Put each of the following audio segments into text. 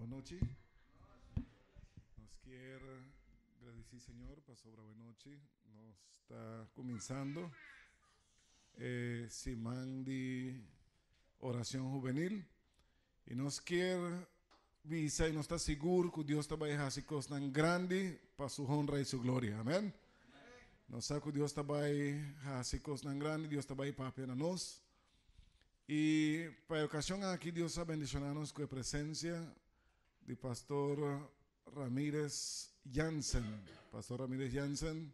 Boa noite. Nos quer agradecer, Senhor, para sobra boa noite. Nós está começando semana de oração juvenil e nós quer visa e nós está seguro que Deus está vai fazer coisas tão grande para sua honra e sua glória. Amém. Nós sabemos que Deus está vai fazer coisas tão grande, Deus está vai para a pena nós. E para a ocasião aqui, Deus está bendicionando-nos com a presença de Pastor Ramírez Jansen. Pastor Ramírez Jansen,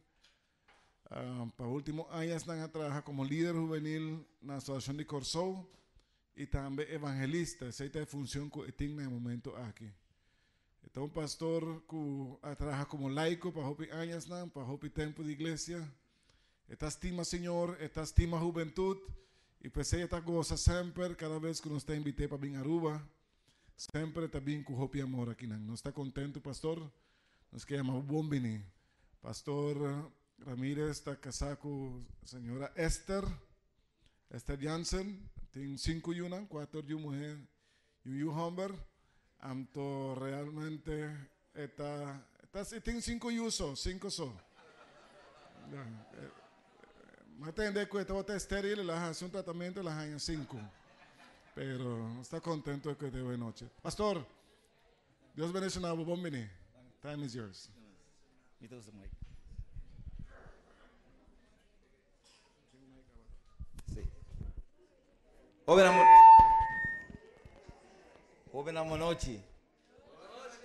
para último años trabaja como líder juvenil na Asociação de Corsou e também evangelista. Essa é a função que tem no momento aqui. Então, pastor que trabalha como laico para hopi años, para hopi tempo de igreja. Esta estima, Senhor, esta estima juventude. E pensei que gosta sempre, cada vez que nos está invitado para vir a Aruba, sempre está bem com o amor aqui. Não está contente, pastor? Nos queremos bom venir. Pastor Ramírez está casado com a senhora Esther Jansen, tem 5 anos, 4 de mulher e um homem. Então, realmente, tem 5 anos, 5 só. Mas entender que está estéril, ela hace um tratamento, ela ganha 5. Pero está contento que de buena noche. Pastor, Dios bendiga, bom venir. Time is yours.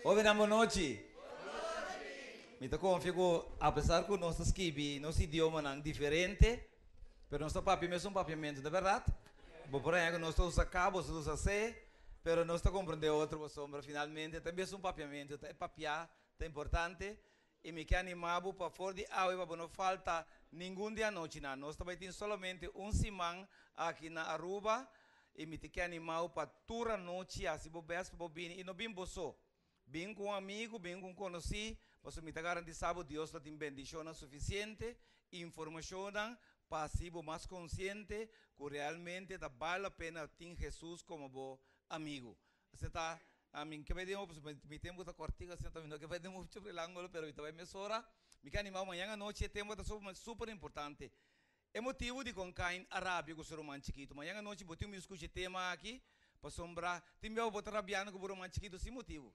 Buenas noches. Me tocó apesar que nosso esquibi, nosso idioma é diferente, mas nosso papi é um papiamento de verdade. Por exemplo, nós usamos cabo, nós usamos C, mas nós compreendemos outro sombra finalmente. Também é um papiamento, é papiar, é importante. E me quero animar para fora de água, para não falta nenhum dia à noite. Nós também temos somente semana aqui na Aruba. E me quero animar para toda a noite, assim, para vir. E não vim só. Vim com um amigo, vim com um conhecido. Mas me garantir que Deus tem bendição suficiente, informação passivo mais consciente, que realmente vale a pena ter Jesus como bom amigo. Você está, a mim que vai ter me tempo da cortiga, você está vendo que vai ter muito relâmpago, mas então vai me sobrar. Me quer animar amanhã à noite, tema super importante. É motivo de concain arábico sobre o romano chiquito. Amanhã à noite, botinho me escute tema aqui, para sombrar, tem meu botar rabiano com o romano chiquito, sem motivo.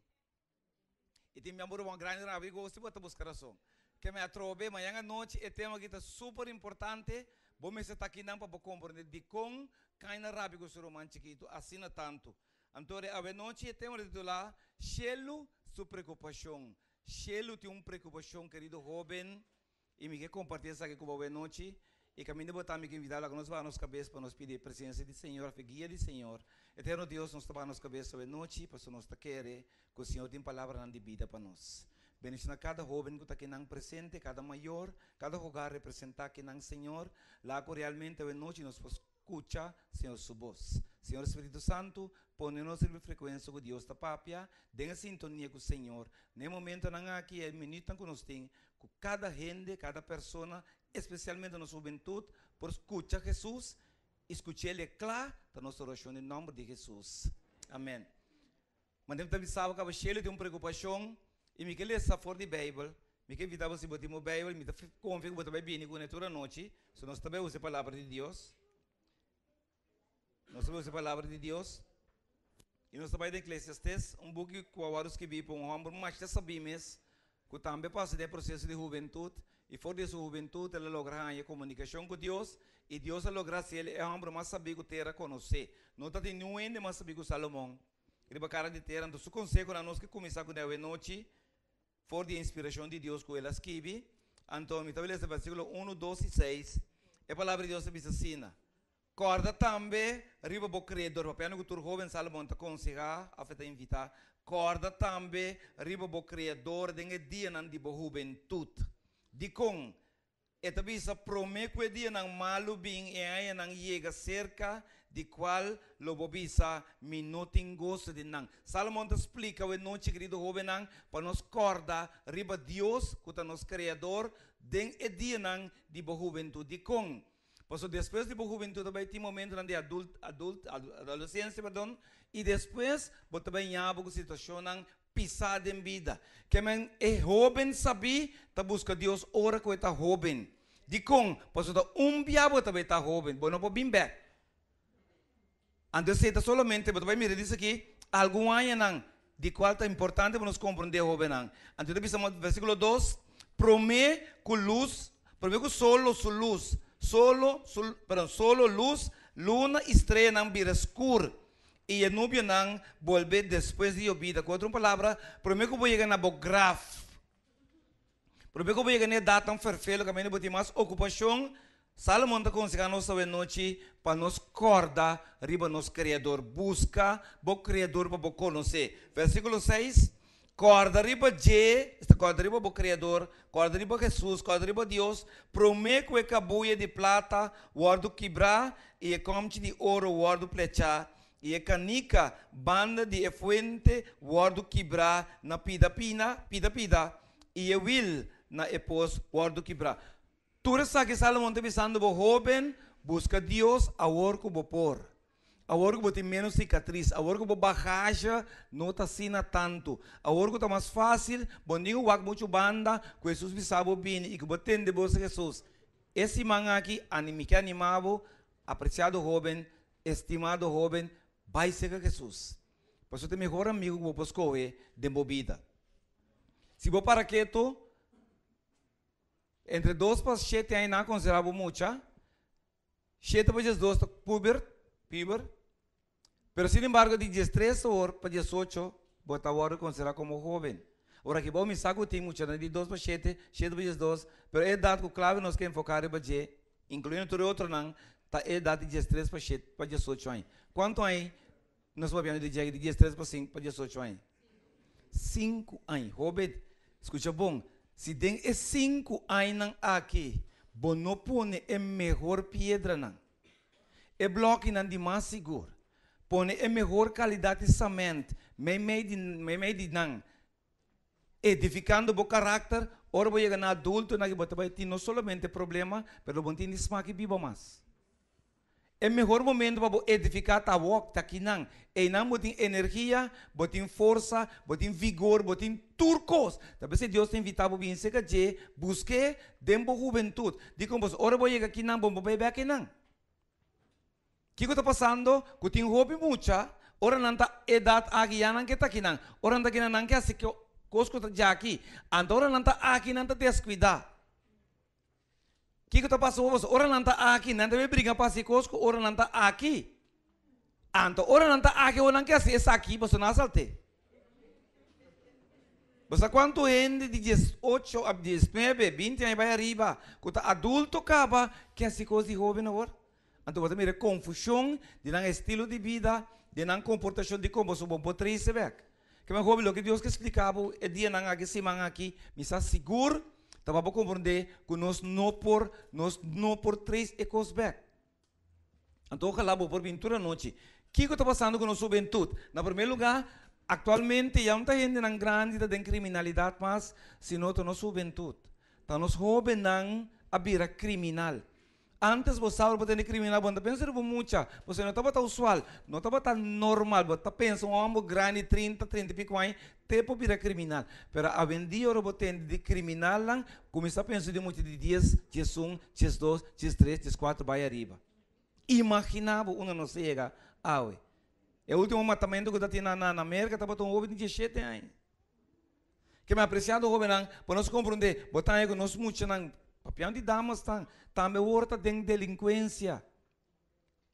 E tem meu uma grande arábico, se botar buscar a som. Que me atrobe amanhã à noite, é tema que está super importante. Bom, me está aqui não para compreender de como cai na rápido sobre o romano chiquito, assina tanto. Então, a noite é tema de lá, Shelo, sua preocupação. Shelo tem preocupação, querido jovem, e me quer compartilhar isso aqui com a noite. E caminho de botar me convidar lá, que nós vamos à nossa cabeça para nos pedir a presença do Senhor, a guia do Senhor. Eterno Deus, nós estamos à nossa cabeça a noite, para nós querer que o Senhor tem palavra de vida para nós. Bendição a cada jovem que está aqui não presente, cada maior, cada lugar representar aqui não Senhor. Lá que realmente a noite nós escuta, Senhor, sua voz. Senhor Espírito Santo, põe-nos em frequência com Deus da papia, denha sintonia com o Senhor. No momento não aqui é minuto que nós temos, com cada gente, cada pessoa, especialmente a nossa juventude, por escutar Jesus, escutar Ele claro da nossa oração em nome de Jesus. Amém. Mas também sabe que a Sheila tem uma preocupação. E me quer ler essa fora de Bíblia, me quer evitar você botar uma Bíblia, me confio que você vai vir com a toda noite, se nós também usamos a palavra de Deus. Nós também usamos a palavra de Deus. E nós também em Eclesiastes, book que o Avarus que vive para um homem, mas já sabemos que também passa de processo de juventude, e fora dessa juventude, ele logra a comunicação com Deus, e Deus logra se ele é um homem mais sabido que terá conhecer. Não está tendo nenhum mais sabido que Salomão. Ele vai cara de terra, então, se consegue a nós que começar com a noite, for de inspiração de Deus que ele escreve. Então, me estabelece o versículo 1, 2 e 6. A palavra de Deus diz assim: corda também, riba bo credor, para que o jovem Salomão te aconselha, a feta invitar. Corda também, riba bo credor, dengue dia nan di bo juventude. Di com, eta bisa promete dia nan malu bing e aí nan chega cerca de qual lobo bisa minutin gosto de nang. Salomão te explica o noite querido jovem nang para nos corda riba Deus, que é nosso criador, den e dia nang di bo juventude. Di com, Por eso después de juventude vai ter momento de adolescência, perdão, e depois você vai em uma situação pisada em vida. Que é jovem sabe, tá busca Deus ora que está jovem. De com, por isso biabo também está jovem, bom não pode vir back. Antes de solamente, você vai mirar isso aqui, algum ano de qual é importante para nos compreender jovem. Antes de pensar no versículo 2, promete com luz, promete com solo su luz, solo luz, luna, estrela não vira escuro. E a nuvem não volve depois de vida. Com outra palavra, promete que vou chegar na grafo. Promete que vou chegar na data perfeita, que a gente tem mais ocupação. Salomão está conseguindo nossa noite para nos corda, riba nos Criador. Busca o Criador para conhecer. Versículo 6. Corda riba corda riba o Criador, corda riba Jesus, corda riba Deus. Promete que a buia de plata, guardo quebrar, e a comte de ouro, guardo plechar. E a canica, banda de fuente, guardo quebrar na pida. E a will na epos, guardo quebrar. Tudo isso que Salomão está pensando, o jovem busca Deus, a orco por. A orco tem menos cicatriz, a orco bagagem não está assim tanto. A orco está mais fácil, bondinho wak muito banda, que Jesus bisabo bem e que botem de bolsa Jesus. Esse manga aqui, animado, apreciado jovem, estimado jovem, vai ser Jesus. Por isso tem melhor amigo que você escolhe de movida. Se você para quieto, entre 2 para 7 anos não considerava muito. 7 para 2 puber. Pero sin embargo, de 13 horas para 18, você agora considera como jovem. Ora que bom me saco tem muito, de 2 para 7, 7 para 12, pero é dado que clave nós queremos focar em bater, incluindo todo outro não, tá é dado de 13 para 7 para 18 anos. Quanto aí nós vamos de 13 para 5 para 18 anos? 5 anos. Jovem, escuta bom. Se tem 5 anos aqui, bom não põe a melhor pedra não. É bloco não de mais seguro. Põe a melhor qualidade de cimento. Me de não. Edificando o caráter, ora vou chegar na adulto, na que vai ter não somente problema, mas vou ter smaque viva mais. É o melhor momento para edificar a walk, tá aqui não. E não botem energia, botem força, botem vigor, botem turcos. Talvez Deus te invitava a vir que busque tempo juventude. Digo, ora vou chegar aqui não, vou beber aqui não. O que está passando? Que tem hobby muita, ora não está edad aqui, não que está aqui não. Ora não está aqui não que assim que cosco já aqui. Ora não está aqui, não está descuidar. O que está passando? Ora não está aqui, não deve brigar para si cosco, ora não está aqui. Então, ora não está aqui, ora não quer ser aqui, você não salte. Você quanto gente de 18 a 19, 20 anos vai arriba, que está adulto acaba, que é coisa de jovem agora. Então, você mira confusão de não estilo de vida, de não comportação de como você pode trazer back. Que é jovem, o que Deus que explicava, é dia não aqui, semana aqui, me está seguro. Estava para compreender que nós não por 3 ecos back. Então, eu vou por pintura noite. O que está passando com a nossa juventude? Na primeiro lugar, atualmente, já não está gente na grande da criminalidade, mas se não está nossa juventude. Então, nós jovens não abrir criminal. Antes você sabe que criminal, você pensa muito, você não estava tão usual, não estava tão normal, você pensa um homem grande, 30 e pico anos, tempo vira criminal. Mas a vendia você de criminal, começa a pensar de muito de 10, 11, 12, 13, 14, vai arriba. Imaginava, não chega, é o último matamento que está na América, estava tão jovem de 17 anos. Que me apreciado jovem, para nós compreender, botar aí que nós muito, papião de damas também horta de delinquência.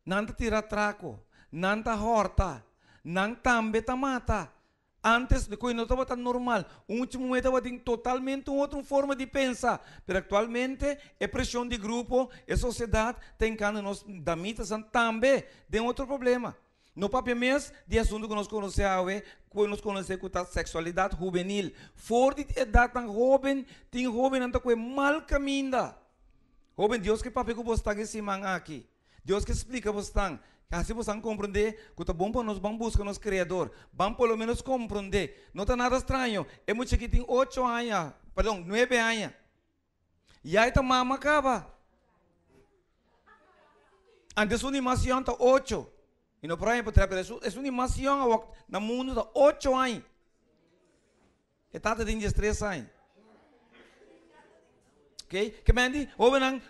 Não tira traco, não horta, não também mata. Antes de coisa não estava tão normal. Último momento estava totalmente outra forma de pensar. Mas atualmente é pressão de grupo, é sociedade, tem que nós damitas também tem outro problema. No papel mesmo, de assunto que nós conhecemos, quando nós conhecemos a sexualidade juvenil. Fora de idade tão jovem, tem jovem que é mal caminho. Jovem, Deus que papel que você está aqui. Deus que explica você está. Assim você compreender que está bom para nós, vamos buscar nosso Criador. Vamos pelo menos compreender. Não está nada estranho. É muito que tem 8 anos, perdão, 9 anos. E aí está mama acaba. Antes una animación está 8. Y no por ejemplo, es una animación en el mundo está 8 años. Está de 3 años. Ok? Que me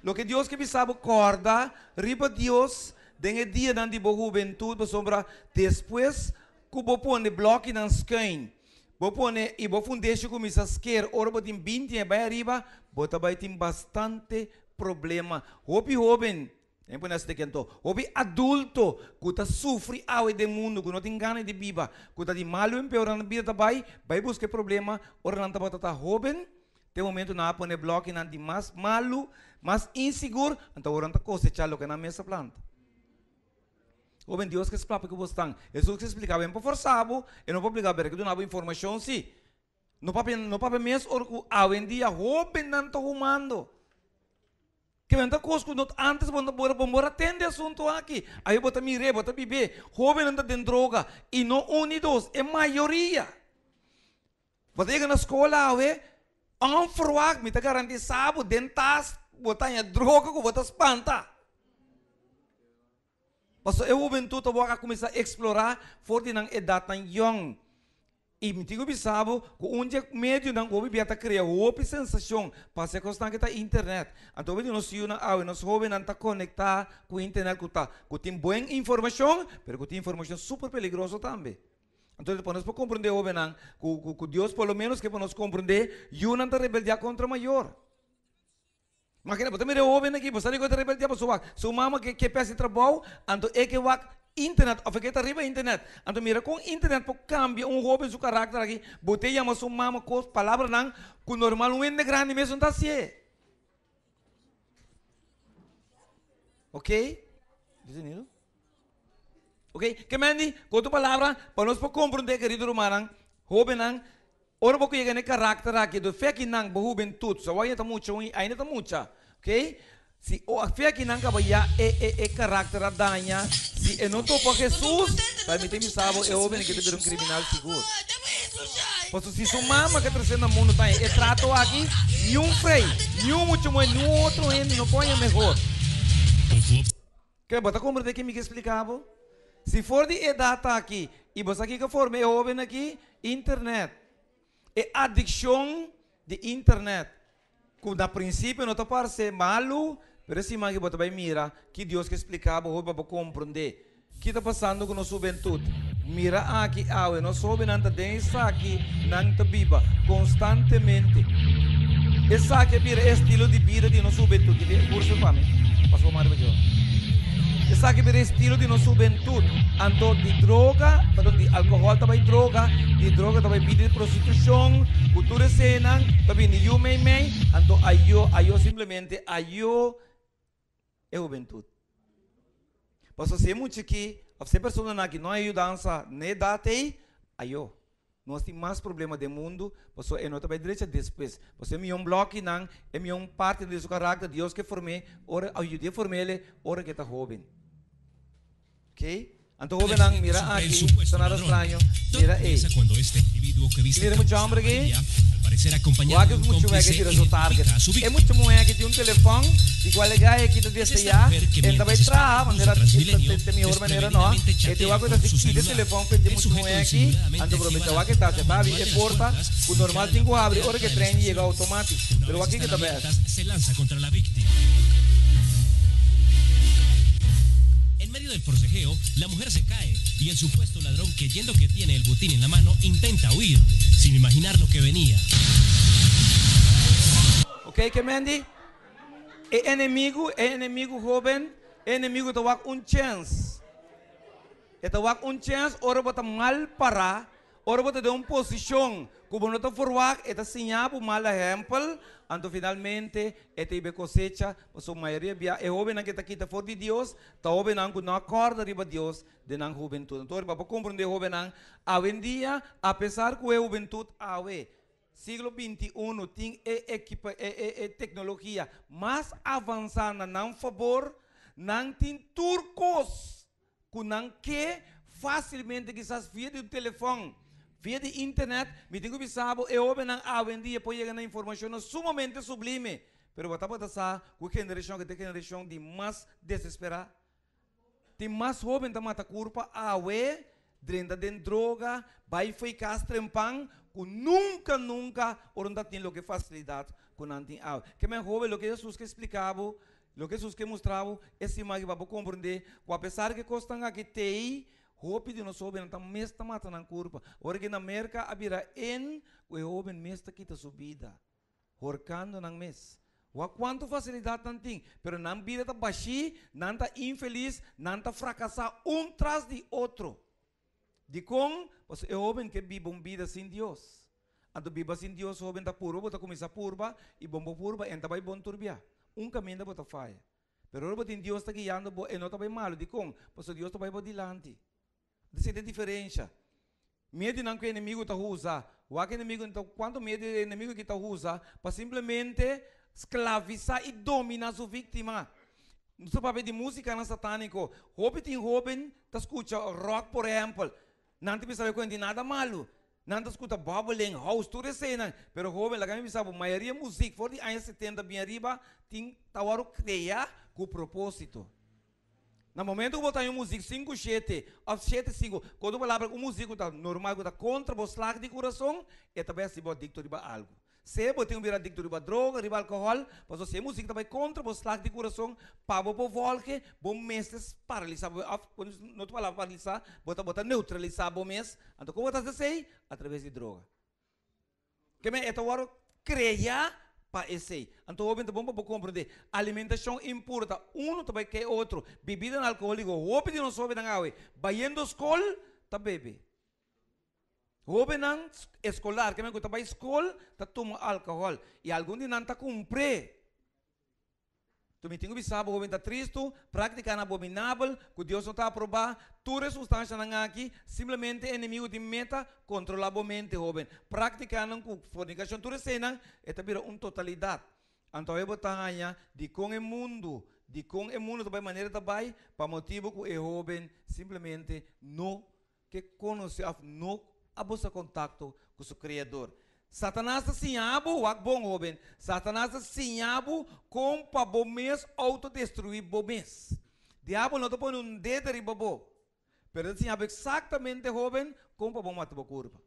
lo que Dios que me sabe corda, riba Dios, den el día de la juventud, sombra, después, que vos pone bloque en skin. Vos pone, y vos fundecho como esa esquer, ora vos tem 20 e vai arriba, vos também tem bastante problema. Hopi joven, é por nessa quento. Hopi adulto, que tá sofre ao de mundo, que não tem ganas de viver, que tá de malo empeorando a vida também, vai buscar problema, ora não tá botando joven, tem momento na pone bloco não de mais malo, mais inseguro, então ora não tá cosechar lo que na mesa planta. Joven, Deus que explica que você está. Jesus que explicava bem para forçado, e não pode explicar bem que tu não há informação, sim. Não pode mesmo, hoje em dia, joven não está humando. Que vem da coisa que antes, vamos atender assunto aqui. Aí, bota mire, bota beber. Joven anda em droga, e não unidos, é maioria. Você chega na escola, onverwacht, me está garantizado, dentas, botar em droga, que você espanta. Mas a juventude vai começar a explorar fora da idade tão jovem. E me digo bisabo, que onde médio não vai vir a criar uma sensação para se constar que está internet. Então, nós somos jovens não está conectados com a internet, que tem boa informação, mas que tem informação super peligrosa também. Então, para nós compreender jovem que Deus, pelo menos, que para nós compreender, eu não está rebeldia contra o maior. Mas que você me jovem aqui, você não está rebeldia para sua mama que pensa trabalho, então é que vai internet, ou que está arriba internet. Então mira com internet para cambiar jovem seu caráter aqui, você chama sua mama com palavras não, que normalmente grande mesmo está assim. Ok? Dizendo? Ok? Que mandi, com tua palavra, para nós compreender, querido romano, jovem não, ora porque chega no caráter aqui, do fé que não, para juventude, só vai estar muito, ainda está muito, ok? Se o fé que não cabia é caráter a danha, se eu não estou para Jesus, vai me ter me sabe, é jovem que tem um criminal seguro. Porque se sua mama que traz no mundo tá, é trato aqui, nenhum freio, nenhum muito mais, nenhum outro gente não põe melhor. Que bota compreender que me explicava? Se for de idade aqui, e você aqui que formei jovem aqui, internet. É adicção de internet. Que na princípio não está para ser malo, mas se mais que você vai mirar, que Deus que explicava, hoje para compreender. O que está passando com a nossa juventude? Mira aqui, nós jovens não está aqui, não está viva, constantemente. Esse aqui é estilo de vida de nossa juventude. Curso para mim. Passou mais para eu. Esse aqui é o estilo de nossa juventude. Então, de droga, de álcool também droga, de droga também vida de prostituição, cultura cena, também de eu, então, aí simplesmente, aí é juventude. Mas se é muito aqui, se a pessoa aqui não é dança, nem date, aí nós temos mais problemas do mundo, porque eu não estou direito depois. Você é um bloco, não, é uma parte do seu caráter, Deus que formei, ora, ajudei a formar ele, ora que está jovem. Ok? Então, jovem, não, mira aqui, sonado estranho, mira aí. Mira muito homem aqui. Guarda muito mais que tira seu target. É muito mais que tem telefone, igual é que está desse já, ele também trabalha, maneira de melhor maneira não. E tem algo que se o telefone pede muito mais aqui, então promete o que está, se está bem, é porta, o normal tem que abrir, hora que trem chega automático, pero aqui que está bem. En medio del forcejeo, la mujer se cae y el supuesto ladrón, creyendo que tiene el botín en la mano, intenta huir, sin imaginar lo que venía. Ok, que Mandy? É inimigo jovem, inimigo te dá chance. Te dá chance, ora você mal parar, ora você dá posição, como não está forward, é sinal para mal exemplo, então finalmente é te cosecha, a sua maioria é jovem que está aqui fora de Deus, está jovem que não acorda de Deus, de não juventude. Então, para compreender jovem, hoje em dia, apesar que a juventude, siglo XXI tem tecnologia mais avançada, não favor, não tem turcos, que não quer facilmente quizás via do telefone. Via de internet, me tenho que saber, hoje em dia pode chegar na informação sumamente sublime, pero você pode saber que a geração de mais desesperada, tem mais jovem da mata curpa, awe, drenda den droga, vai ficar trempang, que nunca, oranda tem lo que facilidade com nanti awe. Que me jovem, lo que Jesus que explicava, lo que Jesus que mostrava, esse magi para compreender, que apesar que costam aqui tei, hope de nós jovem não mesta mata na curva. Ora que na América abira en, o jovem mesta kita subida, horcando nang mes. Wa quanto facilidade não tem, pero não vida tá baixi, não tá infeliz, não tá fracassar tras de outro. De com, pues é jovem que vive uma vida sem Deus. Ando viva sem Deus, jovem tá puro, bota começa purba e bombo purba, enta vai bom turbia. Caminho da bota falha. Pero ora tem Deus tá guiando, e não tá bem malo, de com, pues Deus tá vai dilante. Dessa é a diferença. Medo não que o inimigo tá usa, o que inimigo então quanto medo o inimigo que tá usa, para simplesmente escravizar e dominar sua vítima. Não se pode de música na satânico. Jovem tá escuta rock, por exemplo. Não te pensa que nada malo. Não te escuta bubbling, house, tudo isso aí. Pero jovem, lá que me pensa, a maioria música, for de anos 70 bem arriba, tem tawaro criar com propósito. No momento que botar uma música 5, 7, 5, quando palavra uma música tá normal, tá contra o slag de coração, é também se bota dicto riba algo. Se botar um vira dicto riba droga, riba alcohol, mas se a música também contra o slag de coração, para o volque, bom mês paralisar, quando não palavra paralisar, bota neutralizar bom mês, então como você sei? Através de droga. Que me é tawaro criar para esse. Então, o bom para compreender. Alimentação impura, também que outro. Bebida alcoólica, o de não soube na água. Baiando escola, tá bebe. O não escolar, que me gusta para escola, tá toma álcool. E algum dia não tá cumpre. Tu me tenho bisabo, o tá triste, praticando abominável, que Deus não está a provar, toda substância não aqui, simplesmente inimigo de meta, controlar a mente, jovem. Praticando com fornicação, tudo isso não, é também uma totalidade. Então, eu vou estar de com o mundo também maneira também, para motivo que o jovem simplesmente não que conhece, não abusa contato com o seu Criador. Satanás está sinhabo, o bom jovem. Satanás está sinhabo com para bom mês autodestruir bom mês. Diabo não está pondo dedo em bobo. Pero ele sinhabo exatamente jovem com para bom matar a curva.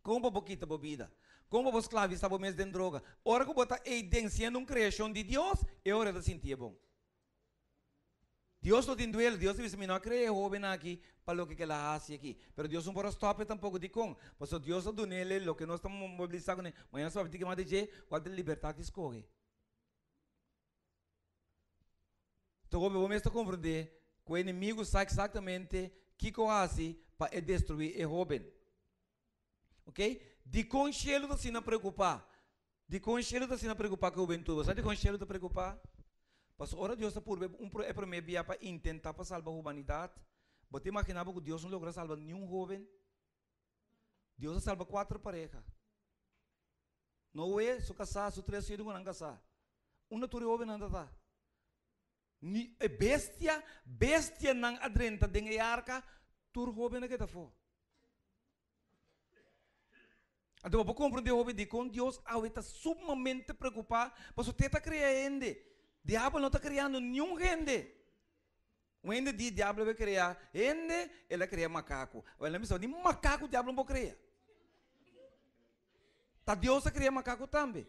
Com para boquita bebida. Com para escravizar bom mês de droga. Ora que botar evidência numa criação de Deus, é hora de sentir bom. Deus não tem duelo, Deus disse, não creio jovem aqui para o que ela faz aqui. Mas Deus não pode stop tampoco de com. Porque Deus não dá nele o que nós estamos mobilizando. Mas nós sabemos que mais de qual é a liberdade escolhe. Então, o homem está compreendendo que o inimigo sabe exatamente o que faz para destruir o jovem. Ok? De conchelo está se preocupar. De conchelo está se preocupar com a juventude. Sabe de conchelo está preocupar? Mas ora Deus está por é primeiro via para tentar para salvar a humanidade. Você imaginava que Deus não logra salvar nenhum jovem? Deus salva 4 parejas. Não é só casar, só 3 filhos não casar. Uma turma jovem não está. Bestia não adrenta dentro da arca, turma jovem não está fora. Então, para compreender o jovem de com Deus, está sumamente preocupado, mas você está criando. Diabo não está criando nenhum gente. O ende de diabo vai criar gente, ele cria macaco. Ele me sabe, de macaco o diabo não pode criar. Tá Deus cria macaco também.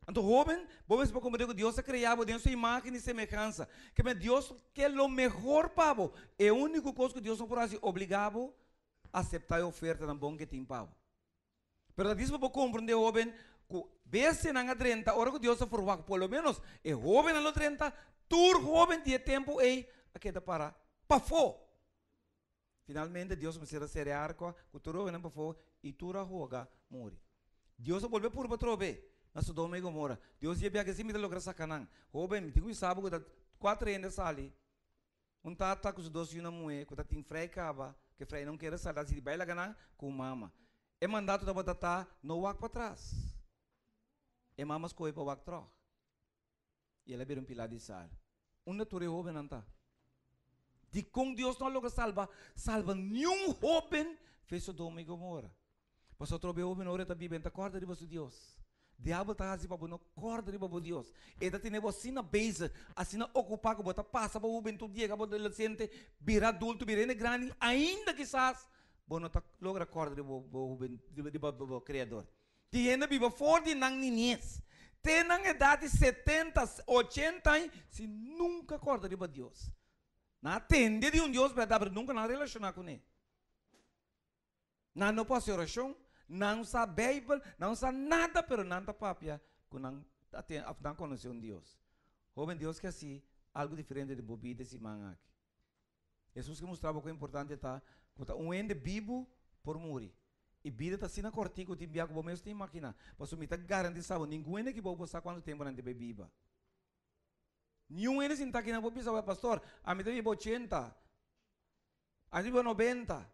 Então, jovem, vamos para compreender que Deus criava dentro da sua imagem e semelhança. Que Deus quer o melhor para você. É a única coisa que Deus não pode obrigado a aceitar a oferta da bom que tem para você. Mas isso para compreender, jovem, que vez na 30, hora que Deus se for pelo menos, é jovem na 30, tur jovem de tempo é aqui para fora. Finalmente Deus me será ser arco, que tu jovem para fora e tu roga morre. Deus volve por patrobe, na Sodoma e Gomorra. Deus ia viajar assim me logra sacanang. Jovem, me digo sabe que 4 anos sali. Tata com os 2 anos moe, que tem frei caba, que frei não quer sair, se vai lá ganhar com mama. É mandato da batata no walk para trás. É mamas coi para walk troca. E ela vira pilar de sal. Turma jovem não está. De com Deus não logra salva nenhum jovem fez Sodoma e Gomorra. Mas outro jovem ora está vivendo, acorda de você Deus. Diabo tá assim para não corda de babo Deus. Eta tem você na base, assim na ocupar que bota passa para o bento dia que bota adolescente, vira adulto, vira grande, ainda quizás não tá logra corda de babo criador. Tiene viva forte nang niñez. Tenang idade 70, 80 anos, se nunca corda de Deus. Não atende de Deus verdade, nunca não relacionar com ele. Não pode ser oração. Não sabe Bíblia, não sabe nada, pero não está papia, não conhece Deus. Jovem Deus que assim, algo diferente de bebida esse manga aqui. Jesus que mostrava que é importante tá, ende vivo por morrer. E vida está assim na cortico, te enviar com o mesmo tem máquina. Mas o me está garantido, ninguém que vai passar quanto tempo não te bebida. Nenhum ene está aqui na bebida, pastor, a mim tem 80, a mim tem 90.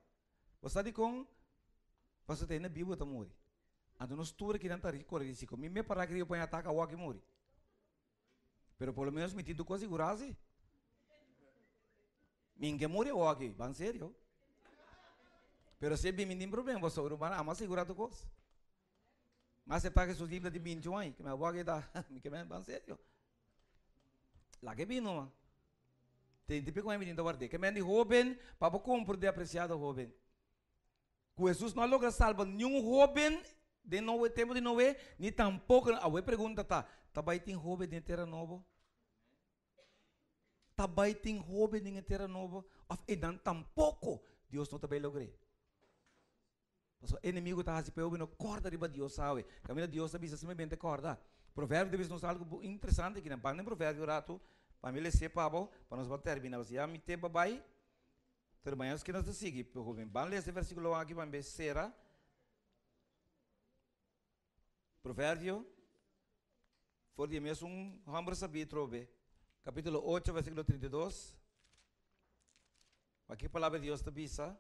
Você está com Pastor tem na Bíblia tá morre. Ando nos tour que não tá rico risco. Me para que eu ponha ataca o que morre. Pero pelo menos me tinto com segurança. Ninguém morre o que, bem sério. Pero se bem tem problema, você urbana, ama segurado coisa. Mas se paga suas dívidas de 20 anos, que me vou que dá, que me bem sério. Lá que bem não. Tem tipo como me tinto guardar. Que me de jovem, para comprar de apreciado jovem. Jesus não logra salvar nenhum jovem de novo tempo de novo, nem tampouco. A pergunta tá vai tem jovem de terra nova? Tá vai tem jovem de terra nova? E não tampouco Deus não também logra. O inimigo tá assim, pero não corda de Deus sabe. Caminho Deus sabe se me bem te corda. Provérbio deve nos algo interessante que não pode nem provérbio rato, para me lecer para nós terminar. Se a me tempo vai terminamos que nós te seguir, jovem. Vamos ler esse versículo aqui, vamos ver, será? Provérbio, for de mesmo vamos saber, trobe. Capítulo 8, versículo 32. Aqui a palavra de Deus te bisa.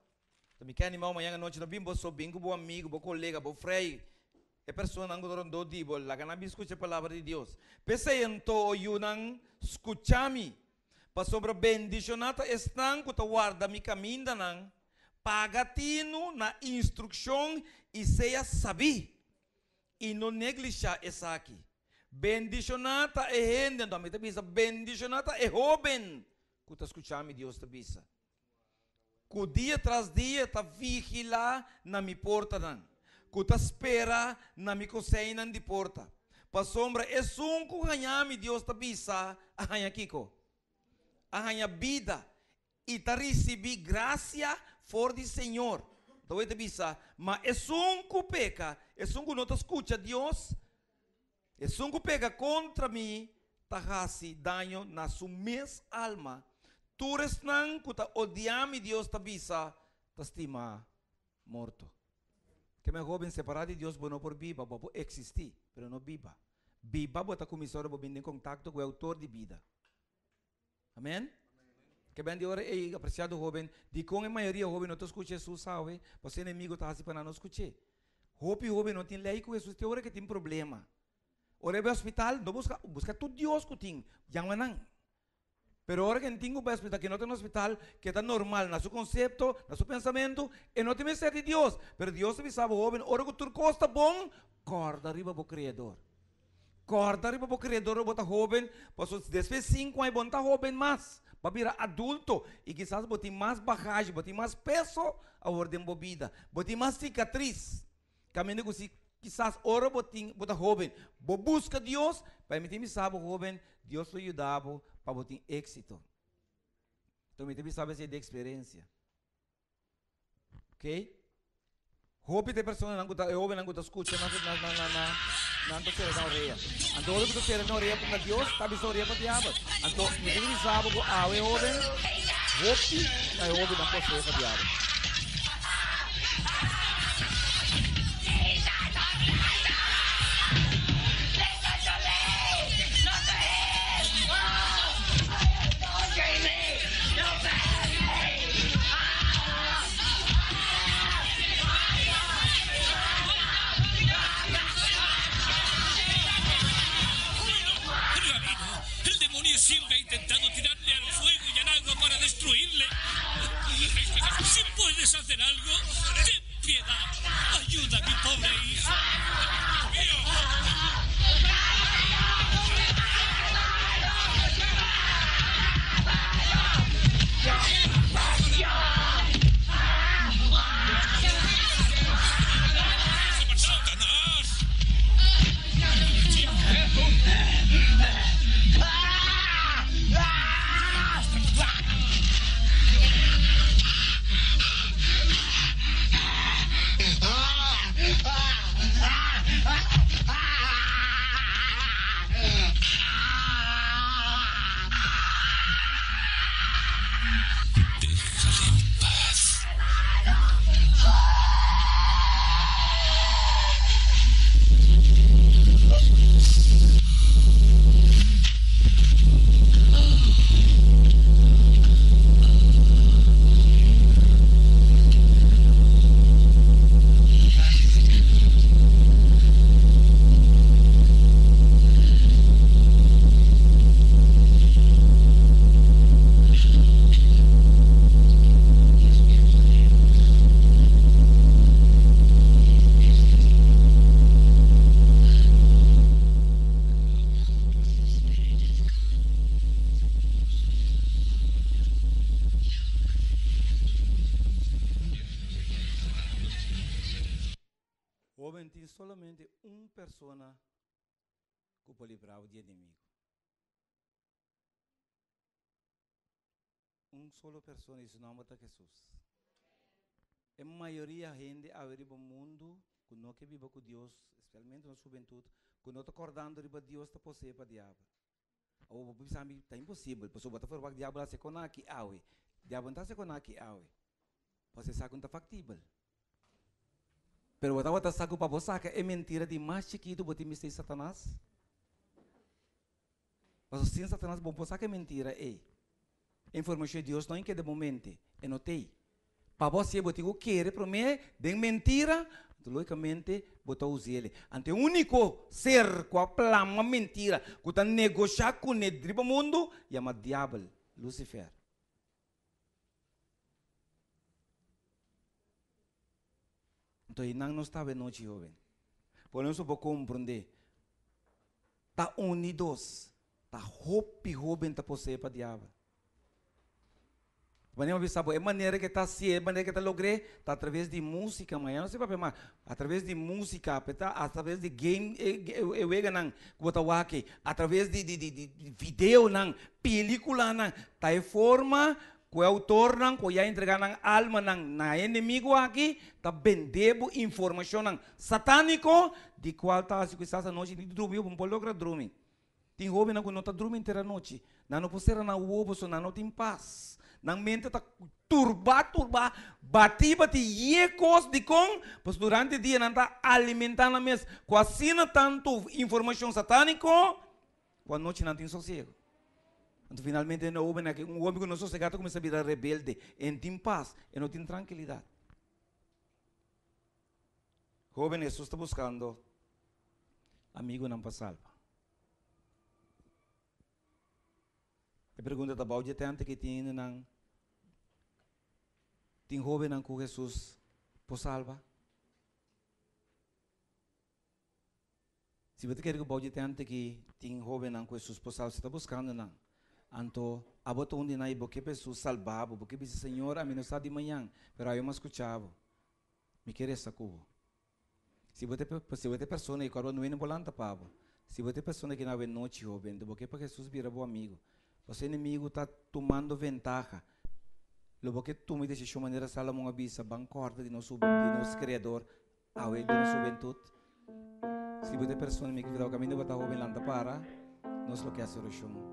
Também quer animar amanhã à noite, não bimbo, sou bingo, bom amigo, bom colega, bom frei. É pessoa não do dibo, lá que não escuta a palavra de Deus. Pensei em to yunang escutami. Sobre bendicionata estão que guarda mi caminho nang pagatino na instrução e seja sabi e não neglijar essa aqui. Bendicionata é gente, então me bisa bendicionata é jovem que tá escutando Deus te bisa. Que dia tras dia tá vigila na mi porta nang, que tá espera na mi cozinha de porta. Pa sombra é que ganhar Deus te bisa a ganhar kiko. A minha vida e tá receber graça for do Senhor. Então eu te bisa, mas é que peca, é que não te escuta Deus, é que peca contra mim, tá fazendo dano na sua mesma alma. Tu restan que tá odiando Deus te bisa, te estima morto. Que me jovem separado de Deus, não por viva, por existir, mas não viva. Viva, bota comissão para vir em contato com o autor de vida. Amém? Que bem de hora é apreciado jovem, de com a maioria jovem não te escuta Jesus, sabe? Você inimigo está assim para não escutar. Jovem não tem lei com Jesus, tem hora que tem problema. Ora vai ao hospital, não busca tudo Deus que tem, já não. Pero hora que tem um hospital, que não tem um hospital, que está normal, no seu conceito, no seu pensamento, e não tem ser de Deus. Pero Deus sabe jovem, hora que tu costa bom, corda arriba para o Criador. Corta arriba para o Criador, bota jovem, depois de 5 anos, bota jovem mais, para virar adulto, e quizás botar mais bagagem, botar mais peso a ordem bebida, botar mais cicatriz, caminho que quizás ora bota jovem, busca Deus, para me sabe jovem, Deus te ajudava para botar êxito. Então me sabe essa de experiência, ok? Jovem tem pessoa não escuta, não ser na orelha. Então, olha que ser na orelha para Deus, está a orelha para o diabo. Então, me tem que saber que a jovem, a jovem não pode ser para o diabo. Siempre ha intentado tirarle al fuego y al agua para destruirle. Es imposible. Déjale en paz. Joven, tem solamente uma pessoa que pode livrar o inimigo. Uma só pessoa, isso não é Jesus. A maioria da gente a ver no mundo, que não que vive com Deus, especialmente na juventude, que não está acordando de Deus, está possível para o diabo. Ou você está impossível, porque você for para o diabo, se conecta aqui, o diabo não está se conecta aqui, você sabe que não está factível. Pero você sabe para você que é mentira de mais chiquito do que Mr. Satanás. Mas sem Satanás, você que é mentira, informação de Deus não é que de momento, não tem. Para você, você quer para mim, de mentira, logicamente, você usa ele. Ante o único ser que plama mentira, que está negociando com o driba mundo, chama diabo, Lucifer. Então, não estava noite jovem. Por isso, você compreender. Está unidos. Está jovem para você para diabo. É maneira que está assim, é maneira que está logrando, está através de música, amanhã não sei para mais, através de música, através de game, através de vídeo, película, está em forma, que o autor, que já entregar alma na inimigo aqui, está vendendo informação satânico, de qual está se cuidar essa noite, de dormir, um pouco logra dormir. Tem jovem que não está dormindo inteira noite, não pode ser na ovo, não tem paz. Na mente está turba, bati, yecos de com, pois durante o dia não está alimentando a mesa, quase não tanto informação satânica, com a noite não tem sossego. Então, finalmente, um homem que não sossegado começa a virar rebelde, não tem paz, não tem tranquilidade. Jovem, Jesus está buscando amigo não para salva. A pergunta da balde tanta que tem jovem com Jesus por salva. Se você quer que o balde tanta que tem jovem com Jesus por salva, você está buscando não. Então, a bota onde não é porque Jesus salvava, porque disse Senhor, a mim não está de manhã, pero eu me escutava. Me quer essa cubo. Se você pessoa que agora não é volante para se você pessoa que não é noite jovem, porque para Jesus vira bom amigo. O inimigo está tomando ventaja. Lo que tu me dices de maneira Salomão avisa, bancorda de nosso Criador, ao de nossa juventude. Se você pessoa que virá o caminho para o jovem landa para, nós lo que hacemos junto.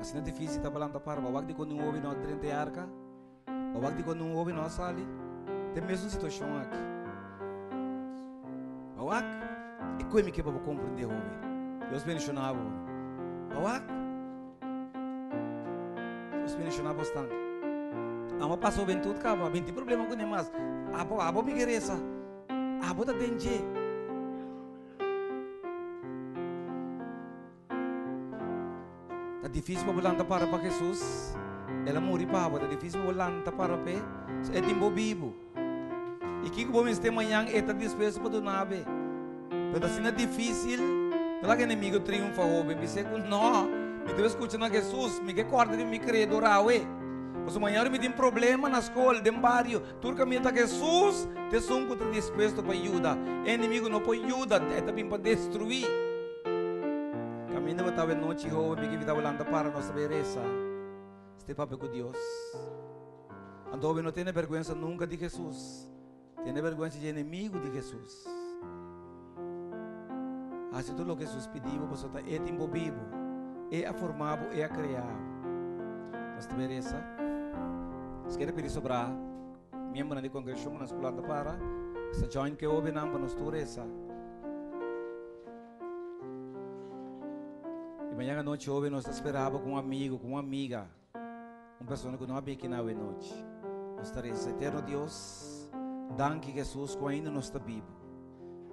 Assim é difícil estar falando para, o de quando jovem não trente arca, o de quando jovem não sale. Tem a mesma situação aqui. Awak, e como que para compreender o homem? Deus mencionava. Awak, Deus mencionava bastante. Ama passou bem tudo, cara. Bem tem problema com ele mais. Abo me queressa. Abo tá dentro. Tá difícil para voltar para Jesus. Ela morre para abo. Tá difícil para voltar para pé. É tempo vivo. E que o homem este manhã está disposto para do nave. Mas assim é difícil. Não é que o inimigo triunfa homem. Me diz não. Me estou escutando a Jesus. Me que corda de me credo orar. Pois amanhã eu me tem problema na escola, no bairro. Tu caminha a Jesus. Te são que está disposto para ajudar. O inimigo não pode ajudar. É também para destruir. Caminho para a noite homem. Que vida volando para nossa beleza. Este papo com Deus. Então homem não tem vergonha nunca de Jesus. Tiene vergüenza de enemigo de Jesús. Hace todo lo que Jesús pidió, vosotros es tiempo vivo, es formado, es creado. Nós te merece. Nós queremos pedir sobre a membro da congregação, nós pulando para essa join que houve não para nós turesa. E manhã à noite houve nós esperava com um amigo, com uma amiga, uma pessoa que não havia aqui na noite. Nós estaremos eterno Deus, danke Jesus, que ainda nós está vivo.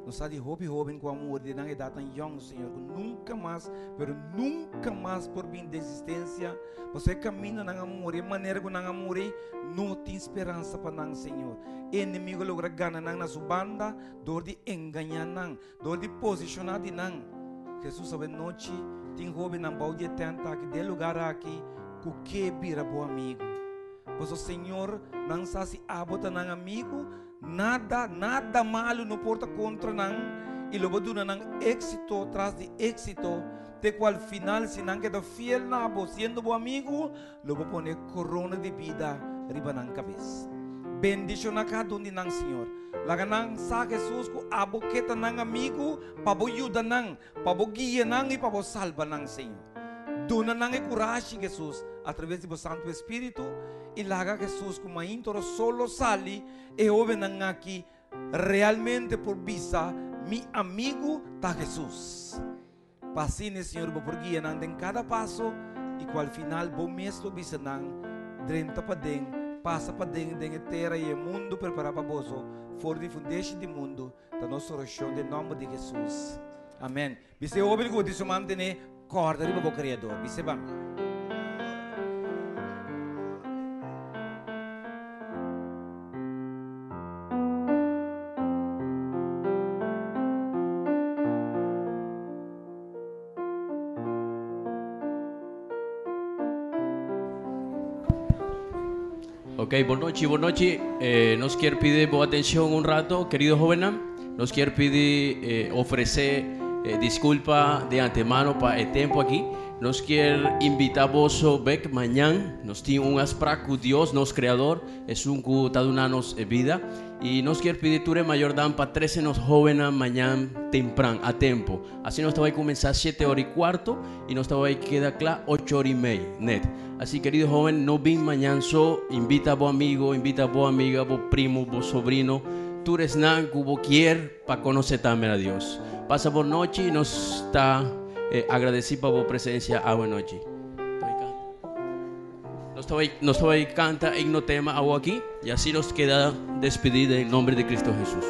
Nós está de jovem com amor, de não idade tão young, Senhor, que nunca mais, pero nunca mais por vir de existência, você caminha na amor, e maneira que na amor não tem esperança para nós, Senhor. Inimigo logra ganhar na sua banda, dor de enganar não, dor de posicionar de não. Jesus sabe noite, tem jovem na balde tenta que de lugar aqui, que vira bom amigo. Pois o Senhor não sabe se abota na amigo. Nada malo não porta contra não. E logo duna não éxito atrás de éxito. De qual final se não queda fiel na bo, sendo bom amigo, logo pone corona de vida riba na cabeça. Bendição na cada um de nós, Senhor. Laga nang sa Jesus ko aboketa nang amigo, paboyuda nang, pabogia nang e pabosalba nang, Senhor. Duna nang e coragem, Jesus, através do Santo Espírito. E laga Jesus como intro solo sali e ouve nang aqui realmente por vista mi amigo ta Jesus. Pasine, Senhor, por guia nang em cada passo e qual final bom mesmo bisa nang drenta pa deng, passa pa deng terra e mundo prepara pa boso for the foundation do mundo ta nossa oração de nome de Jesus. Amém. Bisa ouve o que diz o mantene corda riba bo criador. Bisa bang. Ok, buenas noches. Nos quiero pedir boa atención un rato, querido joven. Nos quiero pedir ofrecer disculpa de antemano para el tiempo aquí. Nos quiero invitar vos a ver mañana. Nos tiene un aspecto Dios, nos creador, es un que está dando vida. Y nos quiero pedir tu mayor dan para 13 nos jóvenes mañana temprano, a tiempo. Así nos va a comenzar 7:15 y nos va a quedar claro 8:30 net. Así, querido joven, no ven mañana solo, invita a vos amigo, invita a vos amiga, vos primo, vos sobrino, tú eres nan que vos quieres para conocer también a Dios. Pasa por noche y nos está agradecido por vos presencia a buena noche. Nos voy a cantar en no tema algo aquí y así nos queda despedida en nombre de Cristo Jesús.